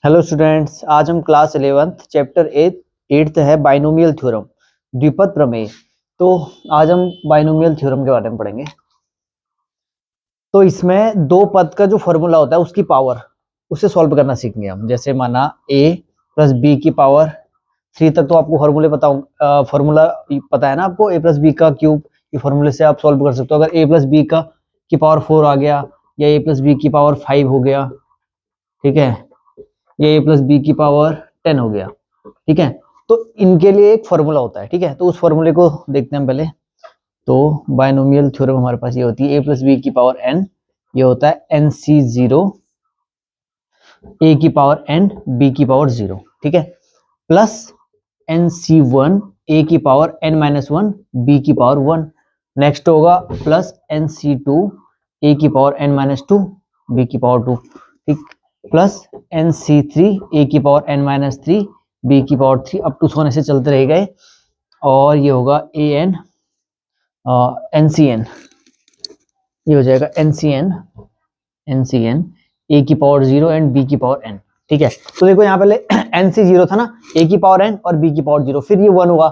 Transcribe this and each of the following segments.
Hello students, आज हम class 11th chapter 8th है बाइनोमियल थ्योरम, द्विपद प्रमेय। तो आज हम बाइनोमियल थ्योरम के बारे में पढ़ेंगे। तो इसमें दो पद का जो फॉर्मूला होता है उसकी पावर, उसे सॉल्व करना सीखेंगे हम। जैसे माना a प्लस बी की पावर 3 तक तो आपको फॉर्मूले फॉर्मूला पता है ना आपको, a प्लस बी का क्यूब। ये फॉर्मूले से आप सॉल्व कर सकते हो। अगर a प्लस बी का की पावर 4 आ गया या a प्लस बी की पावर 5 हो गया, ठीक है, ये a प्लस बी की पावर 10 हो गया, ठीक है। तो इनके लिए एक फॉर्मूला होता है, ठीक है। तो उस फॉर्मूले को देखते हैं हम पहले। तो बाइनोमियल थ्योरम हमारे पास ये होती है a प्लस बी की पावर n, ये होता है एन सी जीरो ए की पावर n b की पावर 0, ठीक है, plus N C one A की power n minus one B की पावर 1। नेक्स्ट होगा plus N C two A की power n minus two B की पावर 2, ठीक, plus N C three A की power n minus three B की power 3, up to सोने से चलते रह गए। और ये होगा A N N C N, ये हो जाएगा एन सी एन ए की पावर 0 एंड बी की पावर n, ठीक है। तो देखो यहाँ पहले एन सी 0 था ना, ए की पावर n और बी की पावर 0, फिर ये 1 हुआ,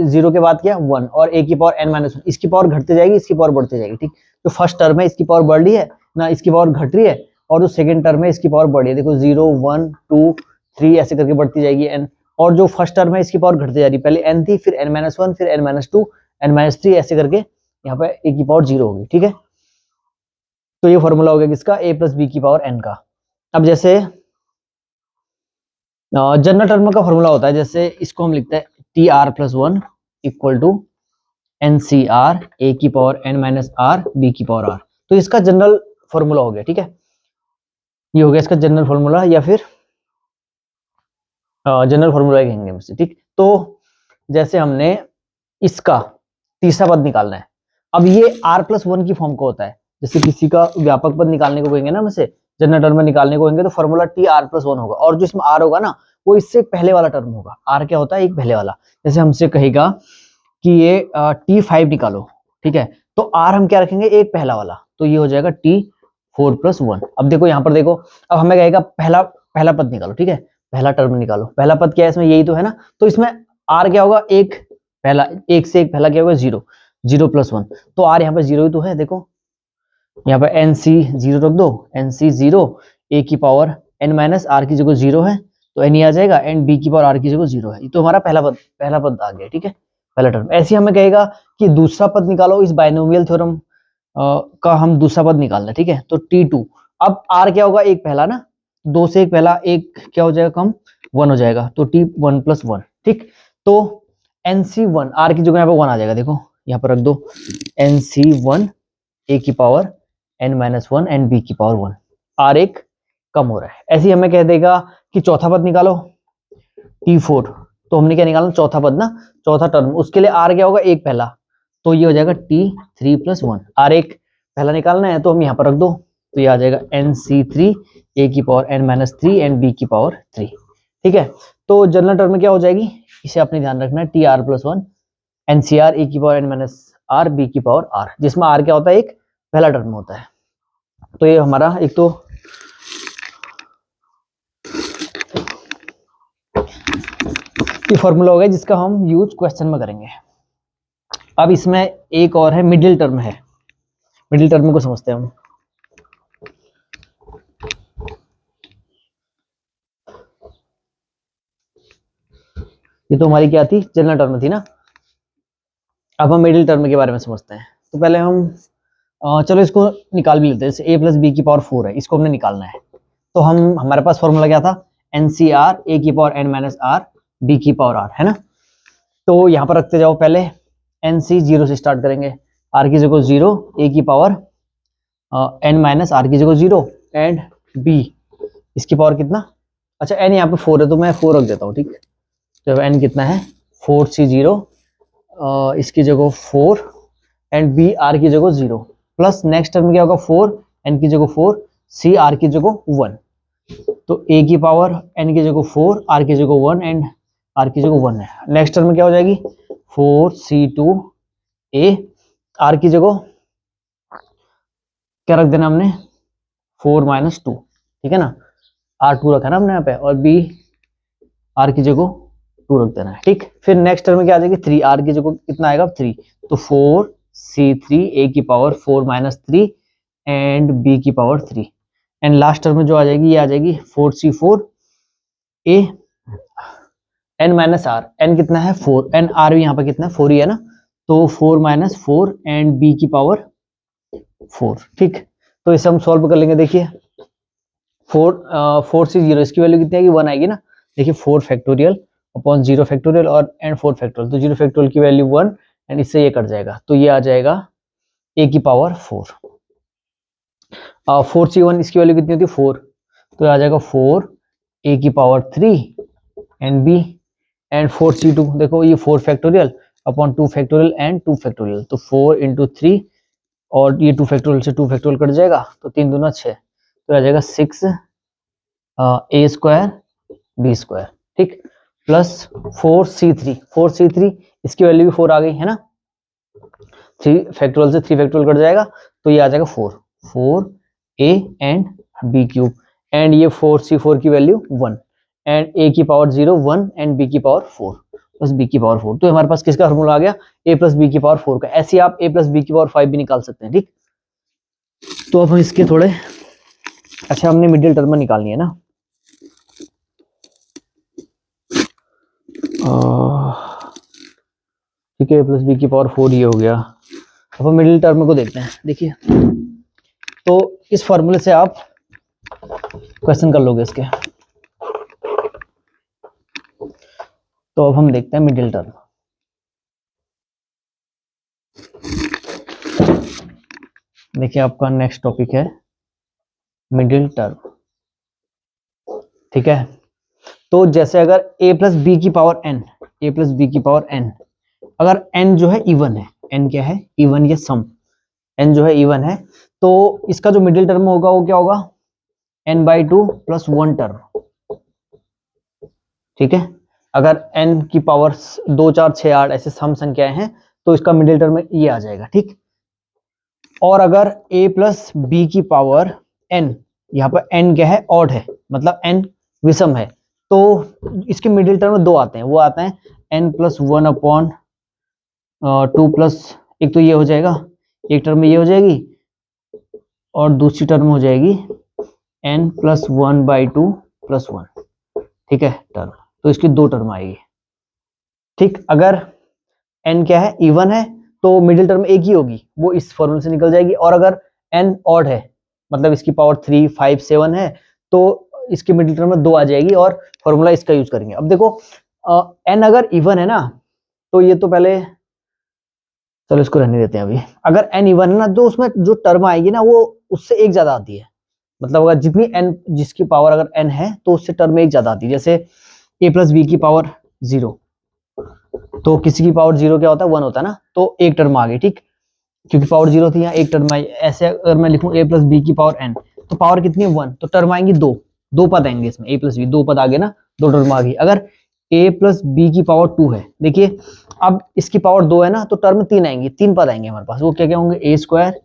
0 के बाद क्या 1 और ए की पावर n माइनस वन, इसकी पावर घटते जाएगी, इसकी पावर बढ़ते जाएगी, ठीक। जो फर्स्ट टर्म है इसकी पावर बढ़ रही है ना, इसकी पावर घट रही है, और जो सेकंड टर्म है इसकी पावर बढ़ रही है। देखो 0 1 2 3 ऐसे करके बढ़ती जाएगी n, और जो फर्स्ट टर्म है इसकी पावर घटती जा रही है, पहले n थी, फिर n माइनस वन, फिर n minus to, n minus three, ऐसे करके यहाँ पे ए की पावर 0 होगी, ठीक है। तो ये फॉर्मूला हो गया किसका, a प्लस बी की पावर n का। अब जैसे जनरल टर्म का फॉर्मूला होता है, जैसे इसको हम लिखते हैं T r plus one equal to n C R A की power n minus R B की पावर r। तो इसका जनरल फॉर्मूला हो गया, ठीक है, ये हो गया इसका जनरल फॉर्मूला, या फिर जनरल फॉर्मूला कहेंगे हमसे, ठीक। तो जैसे हमने इसका तीसरा पद निकालना है, अब ये r प्लस वन की फॉर्म का होता है। जैसे किसी का व्यापक पद निकालने को कहेंगे ना हमसे, जनरल टर्म में निकालने को कहेंगे, तो formula T r plus one होगा, और जो इसमें r होगा ना वो इससे पहले वाला टर्म होगा। r क्या होता है, एक पहले वाला। जैसे हमसे कहेगा कि ये टी फाइव निकालो, ठीक है, तो r हम क्या रखेंगे, एक पहला वाला, तो ये हो जाएगा टी फोर प्लस वन। अब देखो यहाँ पर देखो, अब हमें कहेगा पहला पहला पद निकालो, ठीक है, पहला टर्म निकालो। पहला पद क्या है इसमें, यही तो है ना। तो इसमें r क्या होगा, एक पहला, एक से एक पहला क्या होगा, 0, 0 प्लस वन, तो r यहाँ पे 0 ही तो है। देखो यहाँ पे एन सी 0 रख दो, एन सी 0 ए की पावर n माइनस आर की जगह 0 है, तो n ही आ जाएगा, एंड बी की पावर r की जगह 0 है। ये तो हमारा पहला पद आ गया, ठीक है, पहला टर्म। ऐसे हमें कहेगा कि दूसरा पद निकालो, इस बाइनोमियल थ्योरम का हम दूसरा पद निकालना है, ठीक है। तो T2, अब r क्या होगा, एक पहला ना, दो से एक पहला, एक क्या हो जाएगा कम, 1 हो जाएगा, तो T वन प्लस वन, ठीक। तो NC1 r की जगह यहाँ पे 1 आ जाएगा, देखो यहाँ पर रख दो NC1 a की power n minus one and b की पावर 1, r एक कम हो रहा है। ऐसे ही हमें कह देगा कि चौथा पद निकालो T4, तो हमने क्या निकालना, चौथा पद ना, चौथा टर्म, उसके लिए r क्या होगा, एक पहला, तो ये हो जाएगा T3 प्लस वन। r एक पहला निकालना है तो हम यहाँ पर रख दो, तो ये आ जाएगा NC3 a की power n minus three and b की पावर 3, ठीक है। तो जनरल टर्म में क्या हो जाएगी, इसे आपने ध्यान रखना है, T r plus one n C R A की power n minus R B की पावर r, जिसमें r क्या होता है, एक पहला टर्म होता है। तो ये हमारा एक तो ये फॉर्मूला हो गया जिसका हम यूज क्वेश्चन में करेंगे। अब इसमें एक और है, मिडिल टर्म है। मिडिल टर्म को समझते हैं हम। ये तो हमारी क्या थी, जनरल टर्म थी ना। अब हम मिडिल टर्म के बारे में समझते हैं। तो पहले हम चलो इसको निकाल भी लेते हैं। जैसे a प्लस बी की पावर 4 है, इसको हमने निकालना है, तो हम हमारे पास फॉर्मूला क्या था, एन सी आर ए की power n minus R B की पावर r, है ना। तो यहाँ पर रखते जाओ, पहले एन सी 0 से स्टार्ट करेंगे, r की जगह 0, a की पावर n माइनस आर की जगह 0 एंड b इसकी पावर कितना, अच्छा n यहाँ पे 4 है तो मैं 4 रख देता हूँ, ठीक। तो n कितना है, 4C0, इसकी जगह 4 एंड बी आर की जगह 0, प्लस नेक्स्ट टर्म क्या होगा 4 एन की जगह 4 सी आर की जगह 1, तो a की पावर n की जगह 4 r की जगह 1 एंड r की जगह 1 है। नेक्स्ट टर्म क्या हो जाएगी 4C2 a, r की जगह क्या रख देना हमने 4 माइनस टू, ठीक है ना। R2 रखा ना हमने यहाँ पे, और B R की जगह 2 रख देना है, ठीक। फिर नेक्स्ट टर्म में क्या आ जाएगी, 3 R की जगह कितना आएगा 3, तो 4C3 A की पावर 4 माइनस 3 एंड B की पावर 3, एंड लास्ट टर्म में जो आ जाएगी ये आ जाएगी 4C4 A n minus R, n कितना है 4, एंड R भी यहाँ पर कितना है 4 ही है ना, तो 4 माइनस 4 एंड B की पावर 4, ठीक। तो इसे हम सॉल्व कर लेंगे, देखिए 4 से 0 इसकी वैल्यू कितनी आएगी 1 आएगी ना, देखिए 4 फैक्टोरियल अपॉन 0 फैक्टोरियल और एंड 4 फैक्टोरियल, तो 0 फैक्टोरियल की वैल्यू 1 एंड इससे ये कट जाएगा, तो ये आ जाएगा a की पावर 4। 4C1 इसकी वैल्यू कितनी होती है 4, तो आ जाएगा 4 a की power 3 and b, and 4C2 देखो ये 4 factorial upon 2 factorial and 2 factorial, तो 4 इंटू 3 और ये 2 फैक्टोरियल से 2 फैक्टोरियल कट जाएगा, तो 3 दूना 6, तो आ जाएगा 6 a स्क्वायर b स्क्वायर, ठीक, प्लस 4C3 इसकी वैल्यू भी 4 आ गई है ना, 3 फैक्टोरियल से 3 फैक्टोरियल कट जाएगा, तो ये आ जाएगा 4 a and b cube, and ये 4C4 की वैल्यू 1 एंड a की पावर 0 1 एंड b की पावर 4 प्लस b की पावर 4, तो हमारे पास किसका फॉर्मूला आ गया a प्लस b की पावर 4 का। ऐसे आप a प्लस b की पावर 5 भी निकाल सकते हैं, ठीक। तो अब हम इसके थोड़े, अच्छा हमने मिडिल टर्म निकालनी है ना, ठीक है, a प्लस b की पावर 4 ये हो गया। अब हम मिडिल टर्म को देखते हैं, देखिए तो इस फॉर्मूले से आप क्वेश्चन कर लोगे इसके। तो अब हम देखते हैं मिडिल टर्म, देखिए आपका नेक्स्ट टॉपिक है मिडिल टर्म, ठीक है। तो जैसे अगर a प्लस बी की power n, a plus B की पावर n, अगर n जो है इवन है, n क्या है इवन या सम, n जो है इवन है, तो इसका जो मिडिल टर्म होगा वो क्या होगा n/2 प्लस 1 टर्म, ठीक है। अगर n की पावर 2 4 6 8 ऐसे सम संख्याएं हैं तो इसका मिडिल टर्म ये आ जाएगा, ठीक। और अगर a प्लस बी की पावर n, यहाँ पर n क्या है ऑड है, मतलब n विषम है, तो इसके मिडिल टर्म में 2 आते हैं, वो आते हैं n प्लस 1 अपॉन 2 प्लस, एक तो ये हो जाएगा, एक टर्म में ये हो जाएगी और दूसरी टर्म हो जाएगी n प्लस 1/2 प्लस 1, ठीक है टर्म, तो इसकी 2 टर्म आएगी, ठीक। अगर n क्या है इवन है तो मिडिल टर्म एक ही होगी, वो इस फॉर्मूले से निकल जाएगी, और अगर n ऑड है मतलब इसकी पावर 3 5 7 है तो इसकी मिडिल टर्म में 2 आ जाएगी और फॉर्मूला इसका यूज करेंगे। अब देखो n अगर इवन है ना, तो ये तो पहले चलो इसको रहने देते हैं अभी। अगर n इवन है ना तो उसमें जो टर्म आएगी ना वो उससे एक ज्यादा आती है, मतलब अगर जितनी n जिसकी पावर अगर n है तो उससे टर्म एक ज्यादा आती है, जैसे a प्लस बी की पावर 0, तो किसी की पावर 0 क्या होता है 1 होता है ना, तो एक टर्म आ गई, ठीक, क्योंकि पावर 0 थी यहाँ एक टर्म आई। ऐसे अगर मैं लिखूं a प्लस बी की पावर n, तो पावर कितनी है 1, तो टर्म आएंगी 2 पद आएंगे इसमें, a प्लस बी 2 पद आ गए ना, 2 टर्म आ गई। अगर a प्लस बी की पावर 2 है, देखिए अब इसकी पावर 2 है ना, तो टर्म 3 आएंगी, 3 पद आएंगे हमारे पास, वो क्या क्या होंगे a square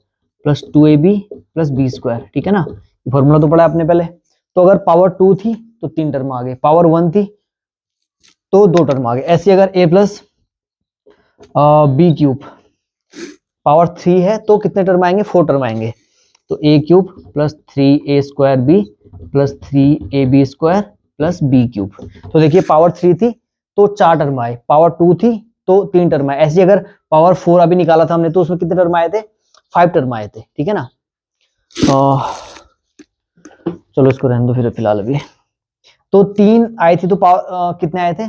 plus 2ab plus b square, ठीक है ना, फॉर्मूला तो पढ़ा आपने पहले। तो अगर पावर 2 थी तो 3 टर्म आ गए, पावर 1 थी तो 2 टर्म आ गए। ऐसे अगर a plus B cube power 3 है तो कितने टर्म आएंगे 4 टर्म आएंगे, तो a cube plus 3a square b plus 3ab square plus b cube. तो देखिए पावर 3 थी तो 4 टर्म आए, पावर 2 थी तो 3 टर्म आए। ऐसे अगर पावर 4 अभी निकाला था हमने तो उसमें कितने टर्म आए थे 5 टर्म आए थे, ठीक है ना। चलो इसको रहने दो फिर फिलहाल अभी। तो 3 आई थी तो पावर कितने आए थे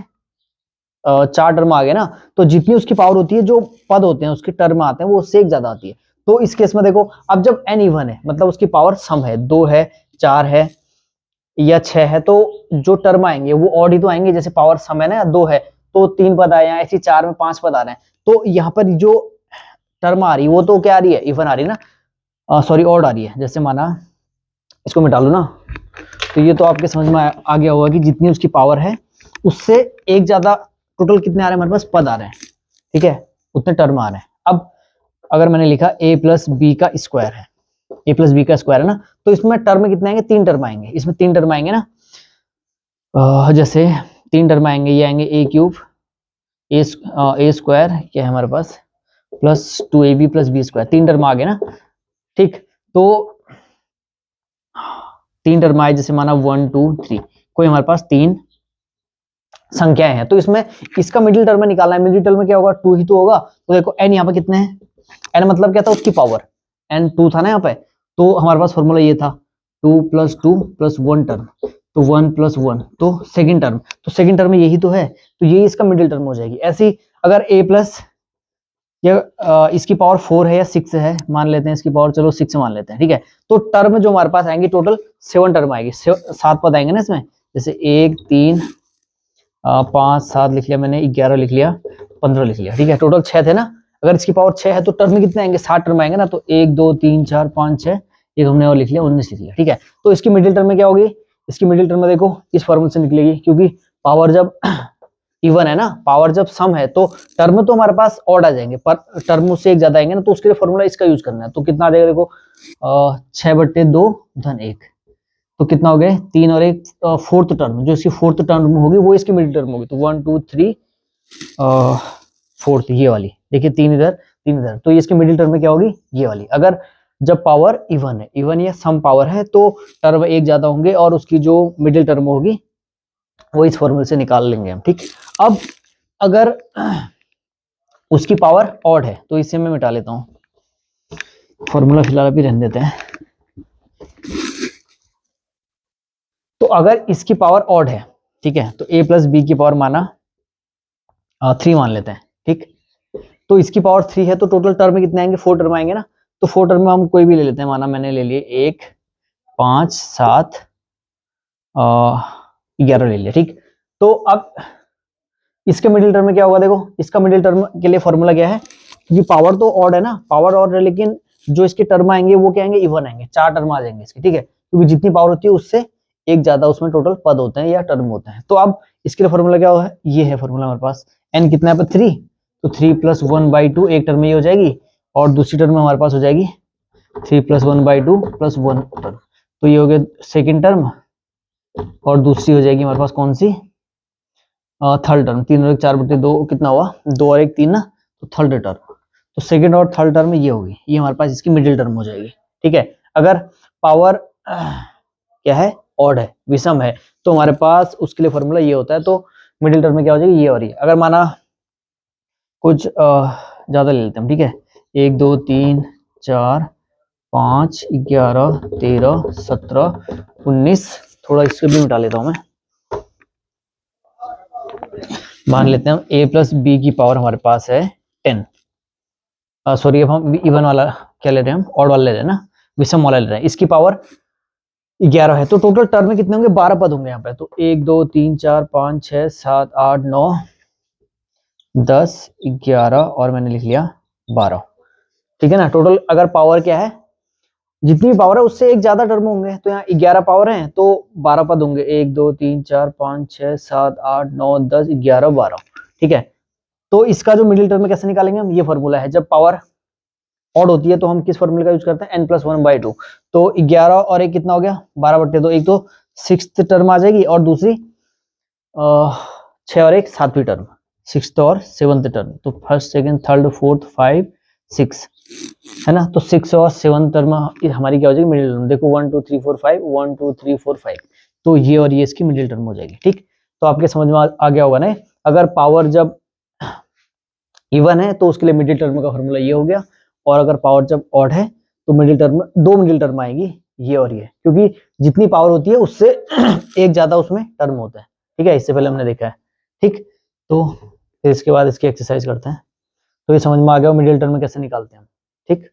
4 टर्म आ गए ना, तो जितनी उसकी पावर होती है जो पद होते हैं उसके टर्म आते हैं वो उससे एक ज्यादा आती है। तो इस केस में देखो अब जब n इवन है मतलब उसकी पावर सम है, 2 है 4 है या 6 है, तो जो टर्म आएंगे वो ऑड ही तो आएंगे, जैसे पावर सम है ना 2 है तो 3 पद आए हैं, ऐसे 4 में 5 पद आ रहे हैं, तो यहाँ पर जो टर्म आ रही है वो तो क्या आ रही है इवन आ रही है ना, सॉरी ऑड आ रही है। जैसे माना इसको मिटा लो ना, तो ये तो आपके समझ में आ गया होगा कि जितनी उसकी पावर है उससे एक ज्यादा टोटल कितने आ रहे हैं हमारे पास पद आ रहे हैं, ठीक है, उतने टर्म आ रहे हैं। अब अगर मैंने लिखा a प्लस बी का स्क्वायर है, a प्लस बी का स्क्वायर है ना, तो इसमें टर्म कितने आएंगे 3 टर्म आएंगे, इसमें 3 टर्म आएंगे ना, जैसे 3 टर्म आएंगे, ये आएंगे ए क्यूब ए स्क्वायर, क्या है हमारे पास, plus 2ab plus b square, 3 term आ गए ना। ठीक, तो 3 टर्म आए, जैसे माना 1 2 3, कोई हमारे पास 3 संख्याएं हैं, तो इसमें इसका मिडिल टर्म में निकालना है। मिडिल टर्म में क्या होगा, 2 ही तो होगा। तो देखो n यहाँ पे कितने हैं, n मतलब क्या था, उसकी पावर, n 2 था ना यहाँ पे, तो हमारे पास फॉर्मूला ये था 2 + 2 + 1 टर्म, तो 1 + 1, तो सेकंड टर्म, तो सेकंड टर्म में यही तो है, तो ये इसका मिडिल टर्म हो जाएगी। ऐसे ही अगर a प्लस या इसकी पावर 4 है या 6 है, मान लेते हैं इसकी पावर चलो 6 मान लेते हैं, ठीक है, तो टर्म जो हमारे पास आएंगे टोटल 7 टर्म आएगी, 7 पद आएंगे ना इसमें, जैसे 1 3 5 7 लिख लिया मैंने, 11 लिख लिया, 15 लिख लिया, ठीक है, टोटल 6 थे ना। अगर इसकी पावर 6 है तो टर्म कितने आएंगे, 7 टर्म आएंगे ना, तो 1 2 3 4 5 6, एक हमने और लिख लिया, 19 लिख लिया, ठीक है। तो इसकी मिडिल टर्म में क्या होगी, इसकी मिडिल टर्म में देखो इस फॉर्मूले से निकलेगी, क्योंकि पावर जब इवन है ना, पावर जब सम है तो टर्म तो हमारे पास ऑड आ जाएंगे, पर टर्म उससे एक ज्यादा आएंगे ना, तो उसके लिए फॉर्मूला इसका यूज करना है। तो कितना आ जाएगा देखो, 6/2 धन 1, तो कितना हो गया, 3 और 1, फोर्थ टर्म, जो इसकी फोर्थ टर्म होगी वो इसकी मिडिल टर्म होगी, तो 1 2 3 फोर्थ, ये वाली देखिए, 3 इधर 3 इधर, तो इसके मिडिल टर्म में क्या होगी, ये वाली। अगर जब पावर इवन है, इवन या सम पावर है, तो टर्म एक ज्यादा होंगे और उसकी जो मिडिल टर्म होगी वो इस फॉर्मूले से निकाल लेंगे हम, ठीक। अब अगर उसकी पावर ऑड है तो इसे मैं मिटा लेता हूं, फॉर्मूला फिलहाल अभी रहने देते हैं। तो अगर इसकी पावर ऑड है, ठीक है, तो a + b की पावर माना 3 मान लेते हैं, ठीक, तो इसकी पावर 3 है, तो टोटल टर्म कितने आएंगे, 4 टर्म आएंगे ना, तो 4 टर्म में हम कोई भी ले लेते हैं, माना मैंने ले लिए 1 5 7 11 ले लिया, ठीक। तो अब इसके मिडिल टर्म में क्या होगा, देखो इसका मिडिल टर्म के लिए फॉर्मूला क्या है, क्योंकि पावर तो ऑड है ना, पावर ऑड है, लेकिन जो इसके टर्म आएंगे वो क्या आएंगे, इवन आएंगे, 4 टर्म आ जाएंगे इसके, ठीक है, क्योंकि जितनी पावर होती है उससे एक ज्यादा उसमें टोटल पद होते हैं या टर्म होते हैं। तो अब इसके लिए फॉर्मूला क्या है, ये है फॉर्मूला हमारे पास, n कितना है, 3, तो 3 + 1/2 एक टर्म में ये हो जाएगी, और दूसरी टर्म में हमारे पास हो जाएगी 3 + 1/2 + 1 टर्म, तो ये हो गया सेकेंड टर्म, और दूसरी हो जाएगी हमारे पास कौन सी, थर्ड टर्म, 3 और 1 4/2, कितना हुआ, 2 और 1 3 ना, तो थर्ड टर्म, तो सेकंड और थर्ड टर्म में ये होगी, ये हमारे पास इसकी मिडिल टर्म हो जाएगी, ठीक है। अगर पावर क्या है, ऑड है, विषम है, तो हमारे पास उसके लिए फॉर्मूला ये होता है, तो मिडिल टर्म में क्या हो जाएगी, ये हो रही है। अगर माना कुछ ज्यादा ले लेते हैं, ठीक है, 1 2 3 4 5 11 13 17 19, थोड़ा इसको भी मिटा लेता हूं मैं, मान लेते हैं हम a + b की पावर हमारे पास है 10, सॉरी अब हम इवन वाला क्या ले रहे हैं, हम ऑड वाला ले रहे हैं ना, विषम वाला ले रहे हैं, इसकी पावर 11 है, तो टोटल टर्म में कितने होंगे, 12 पद होंगे यहाँ पे, तो 1 2 3 4 5 6 7 8 9 10 11 और मैंने लिख लिया 12, ठीक है ना। टोटल अगर पावर क्या है, जितनी भी पावर है उससे एक ज्यादा टर्म होंगे, तो यहाँ 11 पावर है तो 12 पद होंगे, 1 2 3 4 5 6 7 8 9 10 11 12, ठीक है। तो इसका जो मिडिल टर्म में कैसे निकालेंगे हम, ये फॉर्मूला है, जब पावर ऑड होती है तो हम किस फॉर्मूले का यूज करते हैं, n + 1/2, तो 11 और एक कितना हो गया, 12/2, एक तो 6th टर्म आ जाएगी और दूसरी 6 और एक 7वीं टर्म, 6th और 7th टर्म, तो फर्स्ट सेकंड थर्ड फोर्थ 5 6 है ना, तो 6 और 7 टर्म हमारी क्या हो जाएगी, मिडिल टर्म, देखो 1 2 3 4 5 1 2 3 4 5, तो ये और ये इसकी मिडिल टर्म हो जाएगी, ठीक। तो आपके समझ में आ गया होगा ना, अगर पावर जब इवन है तो उसके लिए मिडिल टर्म का फॉर्मूला ये हो गया, और अगर पावर जब ऑड है तो मिडिल टर्म, दो मिडिल टर्म आएगी, ये और ये, क्योंकि जितनी पावर होती है उससे एक ज्यादा उसमें टर्म होता है, ठीक है, इससे पहले हमने देखा है, ठीक। तो फिर इसके बाद इसकी एक्सरसाइज करते हैं, तो ये समझ में आ गया मिडिल टर्म कैसे निकालते हैं हम, ठीक।